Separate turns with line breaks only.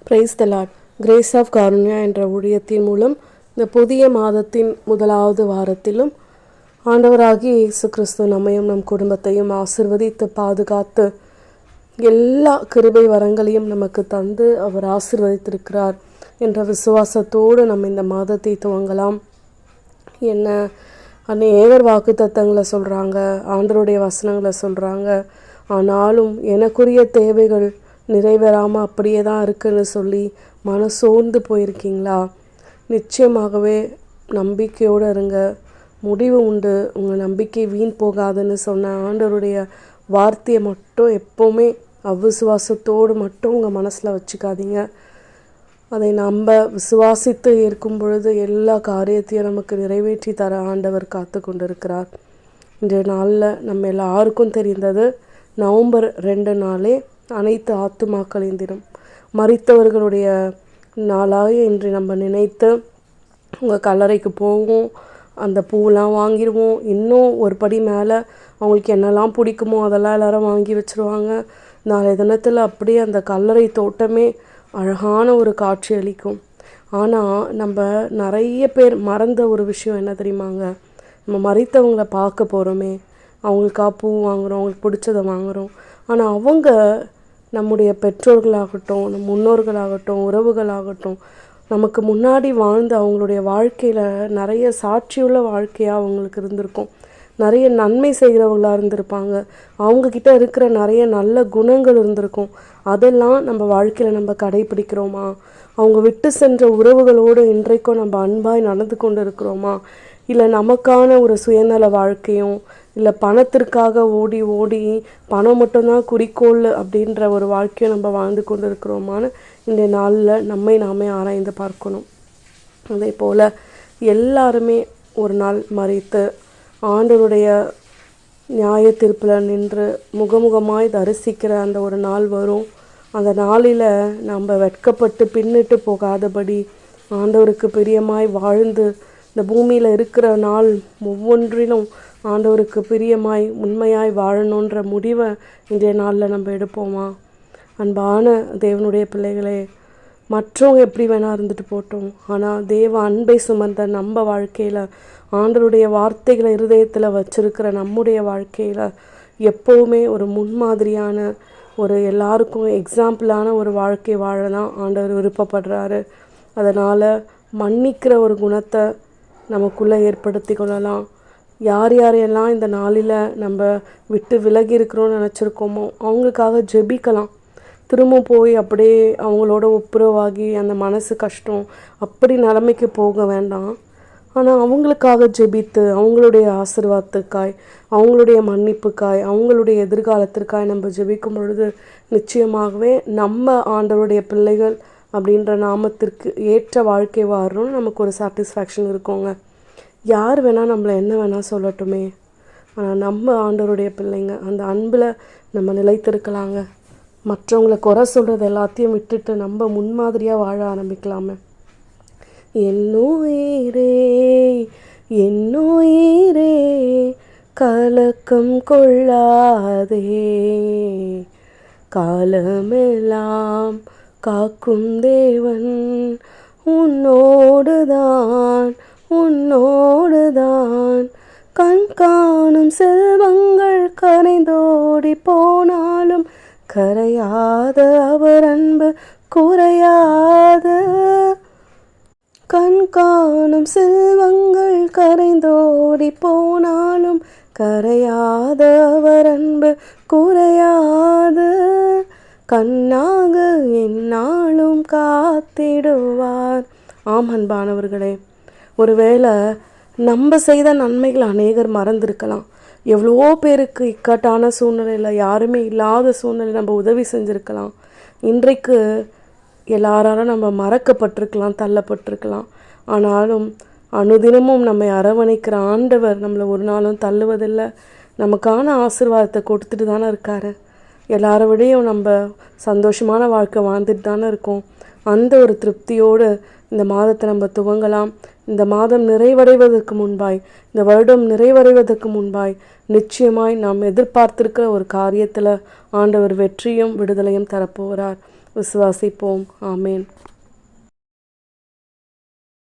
Price the lord. Grace of Karunya என்ற ஊழியத்தின் மூலம் இந்த புதிய மாதத்தின் முதலாவது வாரத்திலும் ஆண்டவராகிய இயேசு கிறிஸ்து நம்மையும் நம் குடும்பத்தையும் ஆசிர்வதித்து பாதுகாத்து எல்லா கிருபை வரங்களையும் நமக்கு தந்து அவர் ஆசிர்வதித்திருக்கிறார் என்ற விசுவாசத்தோடு நம்ம இந்த மாதத்தை துவங்கலாம். என்ன அநேகர் வாக்கு தத்தங்களை சொல்கிறாங்க, ஆண்டவருடைய வசனங்களை சொல்கிறாங்க. ஆனாலும் எனக்குரிய தேவைகள் நிறைவேறாமல் அப்படியே தான் இருக்குன்னு சொல்லி மனசோர்ந்து போயிருக்கீங்களா? நிச்சயமாகவே நம்பிக்கையோடு இருங்க, முடிவு உண்டு. உங்கள் நம்பிக்கை வீண் போகாதுன்னு சொன்ன ஆண்டவருடைய வார்த்தையை மட்டும் எப்போவுமே அவ்விசுவாசத்தோடு மட்டும் உங்கள் மனசில் வச்சுக்காதீங்க. அதை நம்ம விசுவாசித்து ஏற்கும் பொழுது எல்லா காரியத்தையும் நமக்கு நிறைவேற்றி தர ஆண்டவர் காத்து கொண்டிருக்கிறார். இன்றைய நாளில் நம்ம எல்லாருக்கும் தெரிந்தது நவம்பர் 2 நாளே அனைத்து ஆத்துமாக்களின் தினம், மரித்தவர்களுடைய நாளாக இன்று நம்ம நினைத்து உங்கள் கல்லறைக்கு போவோம், அந்த பூவெலாம் வாங்கிடுவோம். இன்னும் ஒரு படி மேலே அவங்களுக்கு என்னெல்லாம் பிடிக்குமோ அதெல்லாம் எல்லோரும் வாங்கி வச்சுருவாங்க. நாளைய தினத்தில் அப்படியே அந்த கல்லறை தோட்டமே அழகான ஒரு காட்சி அளிக்கும். ஆனால் நம்ம நிறைய பேர் மறந்த ஒரு விஷயம் என்ன தெரியுமாங்க? நம்ம மரித்தவங்களை பார்க்க போகிறோமே, அவங்களுக்கா பூ வாங்குகிறோம், அவங்களுக்கு பிடிச்சதை வாங்குகிறோம். ஆனால் அவங்க நம்முடைய பெற்றோர்களாகட்டும், நம் முன்னோர்களாகட்டும், உறவுகளாகட்டும், நமக்கு முன்னாடி வாழ்ந்து அவங்களுடைய வாழ்க்கையில் நிறைய சாட்சியுள்ள வாழ்க்கையாக அவங்களுக்கு இருந்திருக்கும். நிறைய நன்மை செய்கிறவங்களாக இருந்திருப்பாங்க. அவங்கக்கிட்ட இருக்கிற நிறைய நல்ல குணங்கள் இருந்திருக்கும். அதெல்லாம் நம்ம வாழ்க்கையில் நம்ம கடைபிடிக்கிறோமா? அவங்க விட்டு சென்ற உறவுகளோடு இன்றைக்கும் நம்ம அன்பாய் நடந்து கொண்டு இருக்கிறோமா? இல்லை நமக்கான ஒரு சுயநல வாழ்க்கையும், இல்லை பணத்திற்காக ஓடி ஓடி பணம் மட்டும்தான் குறிக்கோள் அப்படின்ற ஒரு வாழ்க்கையை நம்ம வாழ்ந்து கொண்டு இருக்கிறோமான்னு இந்த நாளில் நம்மை நாமே ஆராய்ந்து பார்க்கணும். அதே போல் எல்லாருமே ஒரு நாள் மறித்து ஆண்டவருடைய நியாய தீர்ப்பில் நின்று முகமுகமாய் தரிசிக்கிற அந்த ஒரு நாள் வரும். அந்த நாளில் நம்ம வெட்கப்பட்டு பின்னிட்டு போகாதபடி ஆண்டவருக்கு பிரியமாய் வாழ்ந்து இந்த பூமியில் இருக்கிற நாள் ஒவ்வொன்றிலும் ஆண்டவருக்கு பிரியமாய் உண்மையாய் வாழணுன்ற முடிவை இன்றைய நாளில் நம்ம எடுப்போமா? அன்பான தேவனுடைய பிள்ளைகளே, மற்றவங்க எப்படி வேணால் இருந்துட்டு போட்டோம், ஆனால் தேவ அன்பை சுமந்த நம்ம வாழ்க்கையில், ஆண்டவருடைய வார்த்தைகளை இருதயத்தில் வச்சிருக்கிற நம்முடைய வாழ்க்கையில் எப்போவுமே ஒரு முன்மாதிரியான ஒரு எல்லாருக்கும் எக்ஸாம்பிளான ஒரு வாழ்க்கை வாழ தான் ஆண்டவர் விருப்பப்படுறாரு. அதனால் மன்னிக்கிற ஒரு குணத்தை நமக்குள்ளே ஏற்படுத்தி கொள்ளலாம். யார் யாரையெல்லாம் இந்த நாளில் நம்ம விட்டு விலகி இருக்கிறோன்னு நினச்சிருக்கோமோ அவங்களுக்காக ஜெபிக்கலாம். திரும்ப போய் அப்படியே அவங்களோட ஒப்புரவாகி அந்த மனசு கஷ்டம் அப்படி நிலைமைக்கு போக வேண்டாம். ஆனால் அவங்களுக்காக ஜெபித்து அவங்களுடைய ஆசீர்வாதத்துக்காய், அவங்களுடைய மன்னிப்புக்காய், அவங்களுடைய எதிர்காலத்திற்காய் நம்ம ஜெபிக்கும் பொழுது நிச்சயமாகவே நம்ம ஆண்டவருடைய பிள்ளைகள் அப்படின்ற நாமத்திற்கு ஏற்ற வாழ்க்கை வாழணும்னு நமக்கு ஒரு சாட்டிஸ்ஃபேக்ஷன் இருக்குங்க. யார் வேணால் நம்மளை என்ன வேணால் சொல்லட்டுமே, ஆனால் நம்ம ஆண்டவருடைய பிள்ளைங்க, அந்த அன்பில் நம்ம நிலைத்திருக்கலாங்க. மற்றவங்களை குறை சொல்கிறது எல்லாத்தையும் விட்டுட்டு நம்ம முன்மாதிரியாக வாழ ஆரம்பிக்கலாமே. என்னுயிரே என்னுயிரே கலக்கம் கொள்ளாதே, காலமெல்லாம் காக்கும் தேவன் உன்னோடுதான் உன்னோடுதான். கண் காணும் செல்வங்கள் கரைந்தோடி போனாலும் கரையாத அவர் அன்பு குறையாத. கண் காணும் செல்வங்கள் கரைந்தோடி போனாலும் கரையாத அவர் அன்பு குறையாது. கண்ணாக எந்நாளும் காத்திடுவார். ஆம் அன்பானவர்களே, ஒருவேளை நம்ம செய்த நன்மைகள் அநேகர் மறந்திருக்கலாம். எவ்வளோ பேருக்கு இக்கட்டான சூழ்நிலையில், யாருமே இல்லாத சூழ்நிலை நம்ம உதவி செஞ்சுருக்கலாம். இன்றைக்கு எல்லாராலும் நம்ம மறக்கப்பட்டிருக்கலாம், தள்ளப்பட்டிருக்கலாம். ஆனாலும் அனுதினமும் நம்மை அரவணைக்கிற ஆண்டவர் நம்மளை ஒரு நாளும் தள்ளுவதில்லை. நமக்கான ஆசீர்வாதத்தை கொடுத்துட்டு தானே இருக்காரு. எல்லார விடையும் நம்ம சந்தோஷமான வாழ்க்கை வாழ்ந்துட்டு தானே இருக்கோம். அந்த ஒரு திருப்தியோடு இந்த மாதத்தை நம்ம துவங்கலாம். இந்த மாதம் நிறைவடைவதற்கு முன்பாய், இந்த வருடம் நிறைவடைவதற்கு முன்பாய் நிச்சயமாய் நாம் எதிர்பார்த்திருக்கிற ஒரு காரியத்தில் ஆண்டவர் வெற்றியும் விடுதலையும் தரப்போகிறார். விசுவாசிப்போம். ஆமேன்.